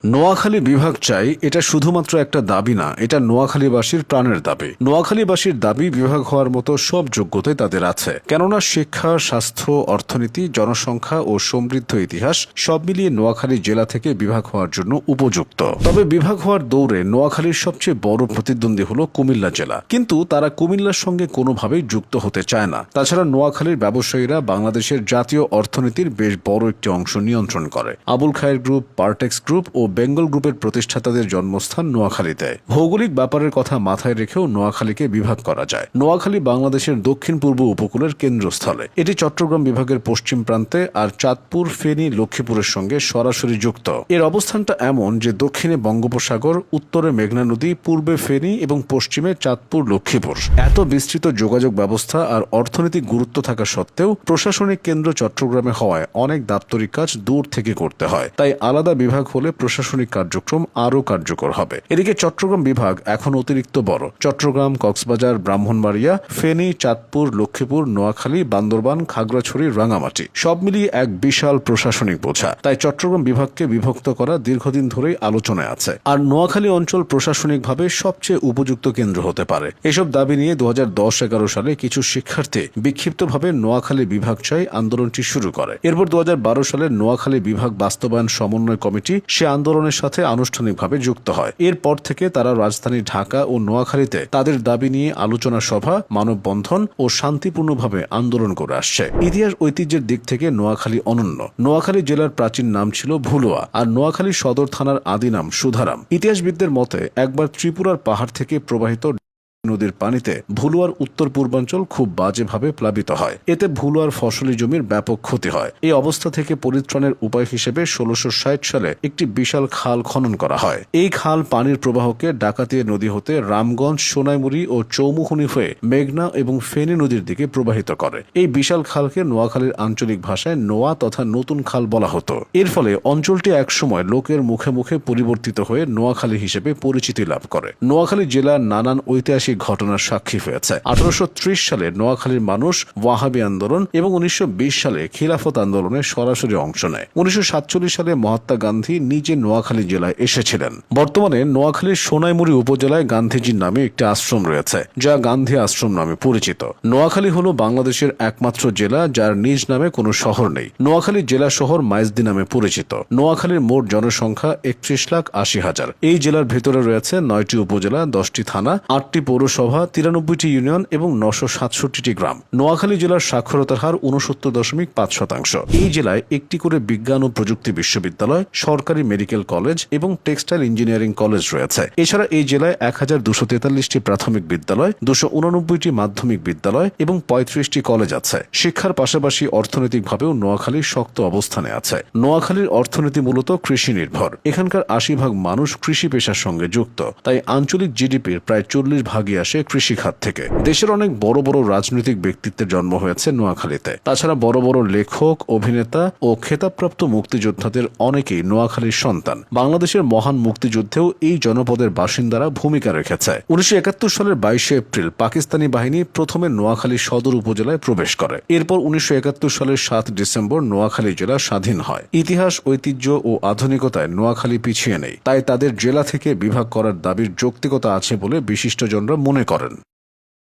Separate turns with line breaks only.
নোয়াখালী বিভাগ চাই, এটা শুধুমাত্র একটা দাবি না, এটা নোয়াখালীবাসীর প্রাণের দাবি। নোয়াখালীবাসীর দাবি বিভাগ হওয়ার মতো সব যোগ্যতাই তাদের আছে, কেননা শিক্ষা, স্বাস্থ্য, অর্থনীতি, জনসংখ্যা ও সমৃদ্ধ ইতিহাস সব মিলিয়ে নোয়াখালী জেলা থেকে বিভাগ হওয়ার জন্য উপযুক্ত। তবে বিভাগ হওয়ার দৌড়ে নোয়াখালীর সবচেয়ে বড় প্রতিদ্বন্দ্বী হলো কুমিল্লা জেলা, কিন্তু তারা কুমিল্লার সঙ্গে কোনোভাবেই যুক্ত হতে চায় না। তাছাড়া নোয়াখালীর ব্যবসায়ীরা বাংলাদেশের জাতীয় অর্থনীতির বেশ বড় একটি অংশ নিয়ন্ত্রণ করে। আবুল খায়ের গ্রুপ, পার্টেক্স গ্রুপ ও বেঙ্গল গ্রুপের প্রতিষ্ঠাতাদের জন্মস্থান নোয়াখালীতে। ভৌগোলিক ব্যাপারের কথা মাথায় রেখেও নোয়াখালীকে বিভাগ করা যায়। নোয়াখালী বাংলাদেশের দক্ষিণ পূর্ব উপকূলের কেন্দ্রস্থলে, এটি চট্টগ্রাম বিভাগের পশ্চিম প্রান্তে, আর চাঁদপুর, ফেনী, লক্ষ্মীপুরের সঙ্গে সরাসরি যুক্ত। এর অবস্থানটা এমন যে দক্ষিণে বঙ্গোপসাগর, উত্তরে মেঘনা নদী, পূর্বে ফেনী এবং পশ্চিমে চাঁদপুর, লক্ষ্মীপুর। এত বিস্তৃত যোগাযোগ ব্যবস্থা আর অর্থনৈতিক গুরুত্ব থাকা সত্ত্বেও প্রশাসনিক কেন্দ্র চট্টগ্রামে হওয়ায় অনেক দাপ্তরিক কাজ দূর থেকে করতে হয়। তাই আলাদা বিভাগ হলে প্রশাসনিক কার্যক্রম আরও কার্যকর হবে। এদিকে চট্টগ্রাম বিভাগ এখন অতিরিক্ত বড়। চট্টগ্রাম, কক্সবাজার, ব্রাহ্মণবাড়িয়া, ফেনী, চাঁদপুর, লক্ষ্মীপুর, নোয়াখালী, বান্দরবান, খাগড়াছড়ি, রাঙামাটি সব মিলিয়ে এক বিশাল প্রশাসনিক বোঝা। তাই চট্টগ্রাম বিভাগকে বিভক্ত করা দীর্ঘদিন ধরেই আলোচনায় আছে। আর নোয়াখালী অঞ্চল প্রশাসনিকভাবে সবচেয়ে উপযুক্ত কেন্দ্র হতে পারে। এসব দাবি নিয়ে 2010-11 সালে কিছু শিক্ষার্থী বিক্ষিপ্তভাবে নোয়াখালী বিভাগ চাই আন্দোলনটি শুরু করে। এরপর 2012 সালে নোয়াখালী বিভাগ বাস্তবায়ন সমন্বয় কমিটি সে আন্দোলনের সাথে আনুষ্ঠানিকভাবে যুক্ত হয়। এরপর থেকে তারা রাজধানী ঢাকা ও নোয়াখালীতে তাদের দাবি নিয়ে আলোচনা সভা, মানববন্ধন ও শান্তিপূর্ণভাবে আন্দোলন করে আসছে। ইতিহাস ঐতিহ্যের দিক থেকে নোয়াখালী অনন্য। নোয়াখালী জেলার প্রাচীন নাম ছিল ভুলুয়া, আর নোয়াখালী সদর থানার আদি নাম সুধারাম। ইতিহাসবিদদের মতে একবার ত্রিপুরার পাহাড় থেকে প্রবাহিত নদীর পানিতে ভুলুয়ার উত্তর পূর্বাঞ্চল খুব বাজেভাবে প্লাবিত হয়। এতে ভুলুয়ার ফসলি জমির ব্যাপক ক্ষতি হয়। এই অবস্থা থেকে পরিত্রাণের উপায় হিসেবে 1660 সালে একটি বিশাল খাল খনন করা হয়। এই খাল পানির প্রবাহকে ডাকাতিয়া নদী হতে রামগঞ্জ, সোনাইমুড়ি ও চৌমুহনী হয়ে মেঘনা এবং ফেনী নদীর দিকে প্রবাহিত করে। এই বিশাল খালকে নোয়াখালীর আঞ্চলিক ভাষায় নোয়া তথা নতুন খাল বলা হতো। এর ফলে অঞ্চলটি একসময় লোকের মুখে মুখে পরিবর্তিত হয়ে নোয়াখালী হিসেবে পরিচিতি লাভ করে। নোয়াখালী জেলার নানান ঐতিহাসিক ঘটনার সাক্ষী হয়েছে। 1830 সালে নোয়াখালীর মানুষ ওয়াহাবি আন্দোলন এবং 1920 সালে খিলাফত আন্দোলনে সরাসরি অংশ নেয়। 1947 সালে মহাত্মা গান্ধী নিজে নোয়াখালী জেলায় এসেছিলেন। বর্তমানে নোয়াখালীর সোনাইমুড়ি উপজেলায় গান্ধীজির নামে একটি আশ্রম রয়েছে, যা গান্ধী আশ্রম নামে পরিচিত। নোয়াখালী হল বাংলাদেশের একমাত্র জেলা যার নিজ নামে কোনো শহর নেই। নোয়াখালী জেলা শহর মাইজদি নামে পরিচিত। নোয়াখালীর মোট জনসংখ্যা 31,80,000। এই জেলার ভেতরে রয়েছে 9টি উপজেলা, 10টি থানা, 8টি পৌরসভা, 93টি ইউনিয়ন এবং 967টি গ্রাম। নোয়াখালী জেলার সাক্ষরতার হার 69.5%। এই জেলায় একটি করে বিজ্ঞান ও প্রযুক্তি বিশ্ববিদ্যালয়, সরকারি মেডিকেল কলেজ এবং টেক্সটাইল ইঞ্জিনিয়ারিং কলেজ রয়েছে। এছাড়া এই জেলায় 1243টি প্রাথমিক বিদ্যালয়, 289টি মাধ্যমিক বিদ্যালয় এবং 35টি কলেজ আছে। শিক্ষার পাশাপাশি অর্থনৈতিকভাবেও নোয়াখালী শক্ত অবস্থানে আছে। নোয়াখালীর অর্থনীতি মূলত কৃষি নির্ভর। এখানকার 80% মানুষ কৃষি পেশার সঙ্গে যুক্ত। তাই আঞ্চলিক জিডিপির প্রায় 40% আসে কৃষি খাত থেকে। দেশের অনেক বড় বড় রাজনৈতিক ব্যক্তিত্বের জন্ম হয়েছে নোয়াখালীতে। তাছাড়া বড় বড় লেখক, অভিনেতা ও খেতাবপ্রাপ্ত মুক্তিযোদ্ধাদের অনেকেই নোয়াখালীর সন্তান। বাংলাদেশের মহান মুক্তিযুদ্ধেও এই জনপদের বাসিন্দারা ভূমিকা রেখেছে। 1971 সালের 22 এপ্রিল পাকিস্তানি বাহিনী প্রথমে নোয়াখালী সদর উপজেলায় প্রবেশ করে। এরপর 1971 সালের 7 ডিসেম্বর নোয়াখালী জেলা স্বাধীন হয়। ইতিহাস, ঐতিহ্য ও আধুনিকতায় নোয়াখালী পিছিয়ে নেই। তাই তাদের জেলা থেকে বিভাগ করার দাবির যৌক্তিকতা আছে বলে বিশিষ্টজনরা মনে করেন।